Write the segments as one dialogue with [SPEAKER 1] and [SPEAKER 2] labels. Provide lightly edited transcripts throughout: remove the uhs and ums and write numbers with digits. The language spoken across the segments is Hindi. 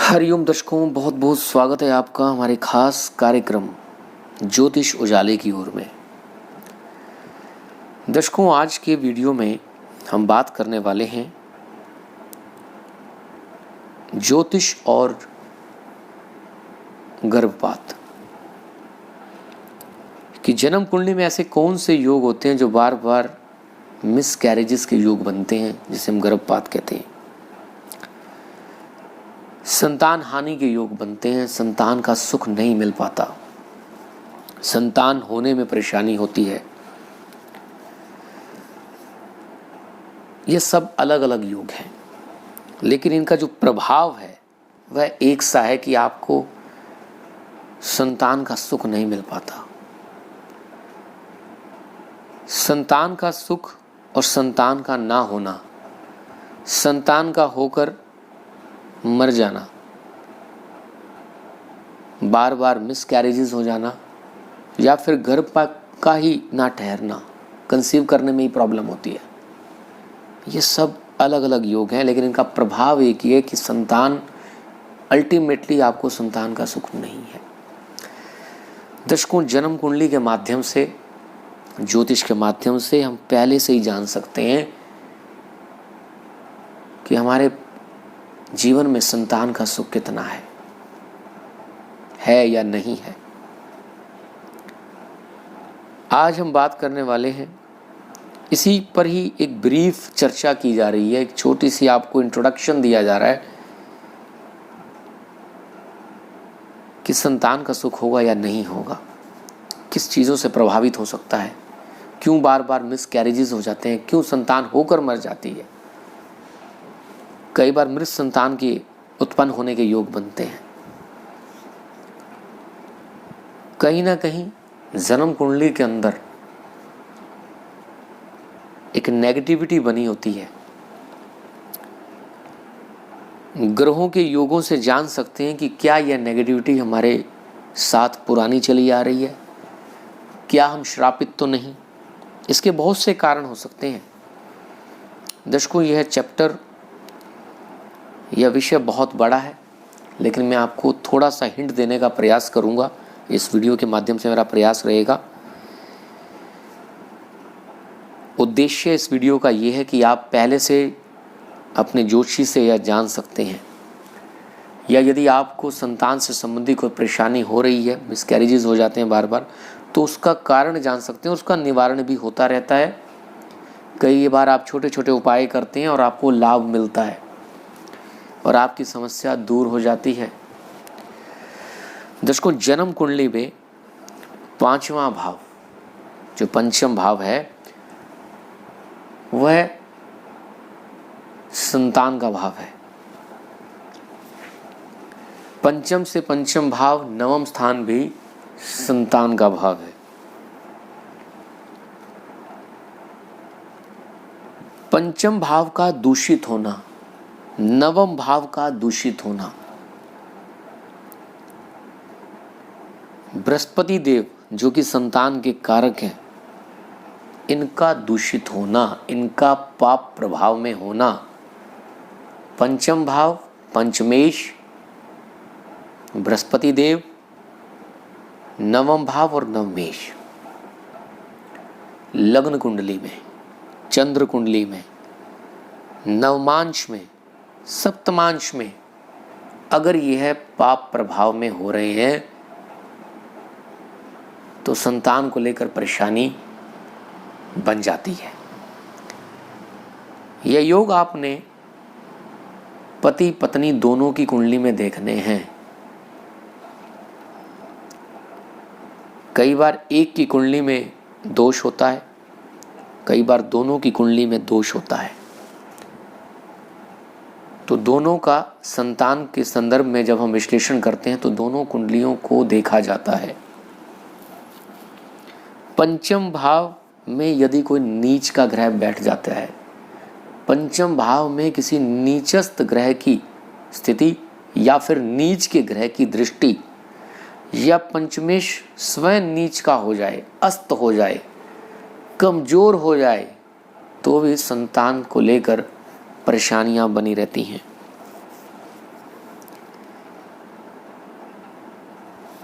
[SPEAKER 1] हरिओम दर्शकों, बहुत बहुत स्वागत है आपका हमारे खास कार्यक्रम ज्योतिष उजाले की ओर में। दर्शकों, आज के वीडियो में हम बात करने वाले हैं ज्योतिष और गर्भपात कि जन्म कुंडली में ऐसे कौन से योग होते हैं जो बार बार मिसकैरेजेस के योग बनते हैं, जिसे हम गर्भपात कहते हैं। संतान हानि के योग बनते हैं, संतान का सुख नहीं मिल पाता, संतान होने में परेशानी होती है। ये सब अलग अलग योग हैं, लेकिन इनका जो प्रभाव है वह एक सा है कि आपको संतान का सुख नहीं मिल पाता। संतान का सुख और संतान का ना होना, संतान का होकर मर जाना, बार बार मिसकैरेजेस हो जाना, या फिर गर्भपात का ही ना ठहरना, कंसीव करने में ही प्रॉब्लम होती है। ये सब अलग अलग योग हैं, लेकिन इनका प्रभाव एक ही है कि संतान अल्टीमेटली आपको संतान का सुख नहीं है। दर्शकों, जन्म कुंडली के माध्यम से, ज्योतिष के माध्यम से हम पहले से ही जान सकते हैं कि हमारे जीवन में संतान का सुख कितना है या नहीं है। आज हम बात करने वाले हैं, इसी पर ही एक ब्रीफ चर्चा की जा रही है, एक छोटी सी आपको इंट्रोडक्शन दिया जा रहा है कि संतान का सुख होगा या नहीं होगा, किस चीज़ों से प्रभावित हो सकता है, क्यों बार बार मिसकैरेजेस हो जाते हैं, क्यों संतान होकर मर जाती है, कई बार मृत संतान के उत्पन्न होने के योग बनते हैं। कहीं ना कहीं जन्म कुंडली के अंदर एक नेगेटिविटी बनी होती है। ग्रहों के योगों से जान सकते हैं कि क्या यह नेगेटिविटी हमारे साथ पुरानी चली आ रही है, क्या हम श्रापित तो नहीं। इसके बहुत से कारण हो सकते हैं। दर्शकों, यह चैप्टर, यह विषय बहुत बड़ा है, लेकिन मैं आपको थोड़ा सा हिंट देने का प्रयास करूंगा। इस वीडियो के माध्यम से मेरा प्रयास रहेगा। उद्देश्य इस वीडियो का यह है कि आप पहले से अपने ज्योतिषी से यह जान सकते हैं, या यदि आपको संतान से संबंधित कोई परेशानी हो रही है, मिसकैरेजेस हो जाते हैं बार बार, तो उसका कारण जान सकते हैं। उसका निवारण भी होता रहता है। कई बार आप छोटे छोटे उपाय करते हैं और आपको लाभ मिलता है और आपकी समस्या दूर हो जाती है। दर्शकों, जन्म कुंडली में पांचवा भाव, जो पंचम भाव है, वह संतान का भाव है। पंचम से पंचम भाव, नवम स्थान भी संतान का भाव है। पंचम भाव का दूषित होना, नवम भाव का दूषित होना, बृहस्पति देव जो कि संतान के कारक हैं, इनका दूषित होना, इनका पाप प्रभाव में होना, पंचम भाव, पंचमेश, बृहस्पति देव, नवम भाव और नवमेश, लग्न कुंडली में, चंद्र कुंडली में, नवमांश में, सप्तमांश में अगर यह पाप प्रभाव में हो रहे हैं, तो संतान को लेकर परेशानी बन जाती है। यह योग आपने पति पत्नी दोनों की कुंडली में देखने हैं। कई बार एक की कुंडली में दोष होता है, कई बार दोनों की कुंडली में दोष होता है। तो दोनों का संतान के संदर्भ में जब हम विश्लेषण करते हैं तो दोनों कुंडलियों को देखा जाता है। पंचम भाव में यदि कोई नीच का ग्रह बैठ जाता है, पंचम भाव में किसी नीचस्थ ग्रह की स्थिति या फिर नीच के ग्रह की दृष्टि, या पंचमेश स्वयं नीच का हो जाए, अस्त हो जाए, कमजोर हो जाए, तो भी संतान को लेकर परेशानियां बनी रहती हैं।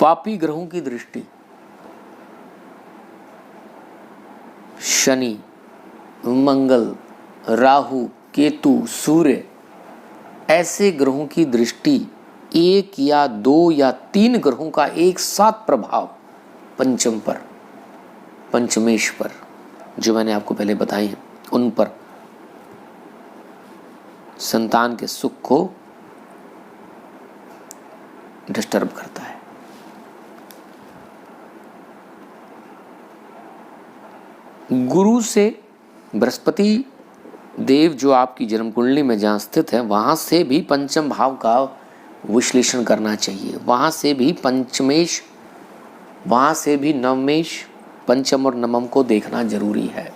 [SPEAKER 1] पापी ग्रहों की दृष्टि, शनि, मंगल, राहु, केतु, सूर्य, ऐसे ग्रहों की दृष्टि, एक या दो या तीन ग्रहों का एक साथ प्रभाव पंचम पर, पंचमेश पर, जो मैंने आपको पहले बताए हैं, उन पर संतान के सुख को डिस्टर्ब करता है। गुरु से बृहस्पति देव जो आपकी जन्म कुंडली में जहाँ स्थित है, वहाँ से भी पंचम भाव का विश्लेषण करना चाहिए। वहाँ से भी पंचमेश, वहाँ से भी नवमेश, पंचम और नवम को देखना जरूरी है।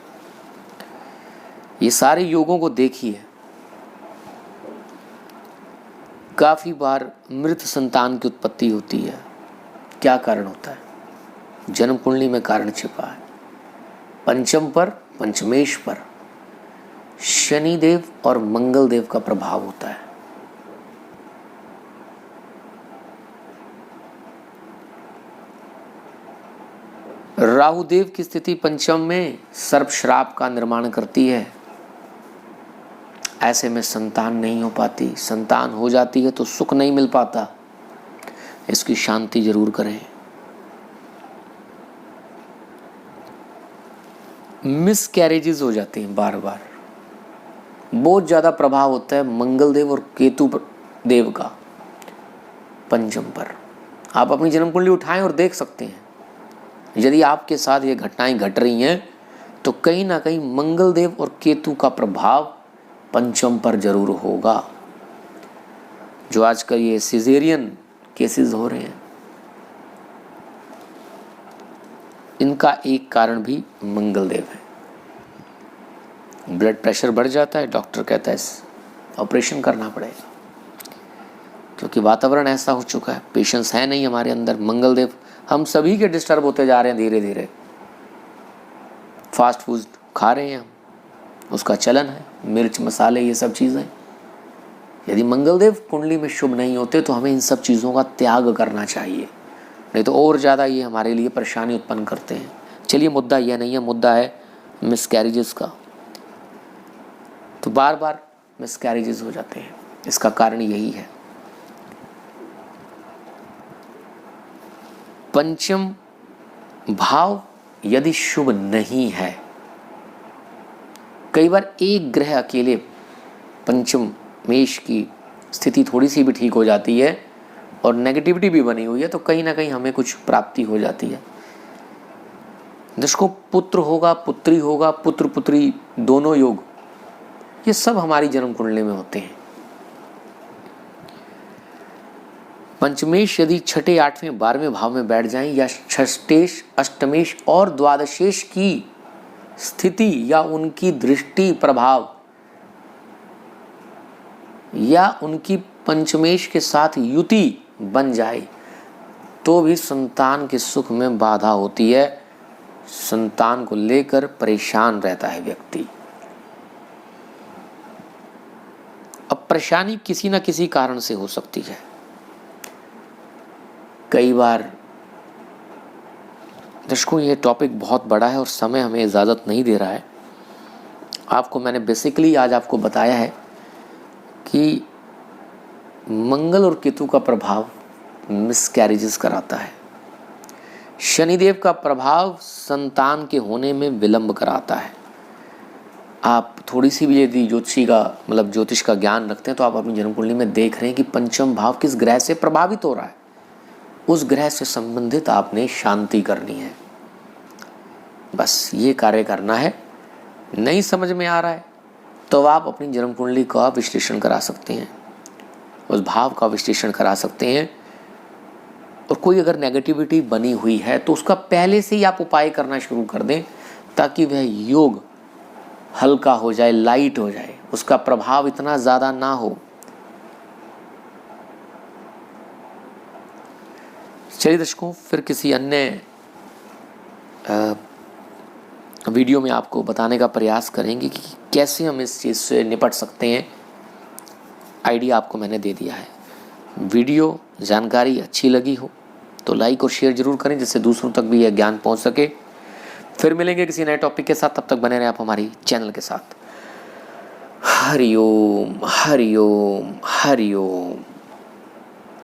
[SPEAKER 1] ये सारे योगों को देखिए। काफ़ी बार मृत संतान की उत्पत्ति होती है। क्या कारण होता है? जन्म कुंडली में कारण छिपा है। पंचम पर, पंचमेश पर शनि देव और मंगल देव का प्रभाव होता है। राहु देव की स्थिति पंचम में सर्प श्राप का निर्माण करती है। ऐसे में संतान नहीं हो पाती, संतान हो जाती है तो सुख नहीं मिल पाता। इसकी शांति जरूर करें। मिस कैरेजेस हो जाते हैं बार बार। बहुत ज़्यादा प्रभाव होता है मंगल देव और केतु देव का पंचम पर। आप अपनी जन्म कुंडली उठाएं और देख सकते हैं। यदि आपके साथ ये घटनाएं घट रही हैं तो कहीं ना कहीं मंगल देव और केतु का प्रभाव पंचम पर जरूर होगा। जो आजकल ये सिजेरियन केसेस हो रहे हैं, इनका एक कारण भी मंगल देव है। ब्लड प्रेशर बढ़ जाता है, डॉक्टर कहता है ऑपरेशन करना पड़ेगा, क्योंकि वातावरण ऐसा हो चुका है, पेशेंस है नहीं हमारे अंदर। मंगल देव हम सभी के डिस्टर्ब होते जा रहे हैं धीरे धीरे। फास्ट फूड खा रहे हैं हम, उसका चलन है, मिर्च मसाले ये सब चीज़ें। यदि मंगल देव कुंडली में शुभ नहीं होते तो हमें इन सब चीज़ों का त्याग करना चाहिए, नहीं तो और ज़्यादा ये हमारे लिए परेशानी उत्पन्न करते हैं। चलिए, मुद्दा यह नहीं है, मुद्दा है मिसकैरेजेस का। तो बार बार मिसकैरेजेस हो जाते हैं, इसका कारण यही है। पंचम भाव यदि शुभ नहीं है, कई बार एक ग्रह अकेले, पंचम मेष की स्थिति थोड़ी सी भी ठीक हो जाती है और नेगेटिविटी भी बनी हुई है, तो कहीं ना कहीं हमें कुछ प्राप्ति हो जाती है। जिसको पुत्र होगा, पुत्री होगा, पुत्र पुत्री दोनों योग, ये सब हमारी जन्म कुंडली में होते हैं। पंचमेश यदि छठे, आठवें, 12वें भाव में बैठ जाएं, या षष्टेश, अष्टमेश और द्वादशेश की स्थिति या उनकी दृष्टि प्रभाव या उनकी पंचमेश के साथ युति बन जाए, तो भी संतान के सुख में बाधा होती है। संतान को लेकर परेशान रहता है व्यक्ति। अब परेशानी किसी न किसी कारण से हो सकती है। कई बार दर्शकों, ये टॉपिक बहुत बड़ा है और समय हमें इजाज़त नहीं दे रहा है। आपको मैंने बेसिकली आज आपको बताया है कि मंगल और केतु का प्रभाव मिसकैरेजेस कराता है। शनिदेव का प्रभाव संतान के होने में विलंब कराता है। आप थोड़ी सी भी यदि ज्योतिष का ज्ञान रखते हैं तो आप अपनी जन्म कुंडली में देख रहे हैं कि पंचम भाव किस ग्रह से प्रभावित हो रहा है। उस ग्रह से संबंधित आपने शांति करनी है। बस ये कार्य करना है। नहीं समझ में आ रहा है तो आप अपनी जन्म कुंडली का विश्लेषण करा सकते हैं, उस भाव का विश्लेषण करा सकते हैं। और कोई अगर नेगेटिविटी बनी हुई है तो उसका पहले से ही आप उपाय करना शुरू कर दें, ताकि वह योग हल्का हो जाए, लाइट हो जाए, उसका प्रभाव इतना ज़्यादा ना हो। चलिए दर्शकों, फिर किसी अन्य वीडियो में आपको बताने का प्रयास करेंगे कि कैसे हम इस चीज़ से निपट सकते हैं। आइडिया आपको मैंने दे दिया है। वीडियो जानकारी अच्छी लगी हो तो लाइक और शेयर जरूर करें जिससे दूसरों तक भी यह ज्ञान पहुंच सके। फिर मिलेंगे किसी नए टॉपिक के साथ, तब तक बने रहें आप हमारी चैनल के साथ। हरि ओम हरि ओम हरि ओम।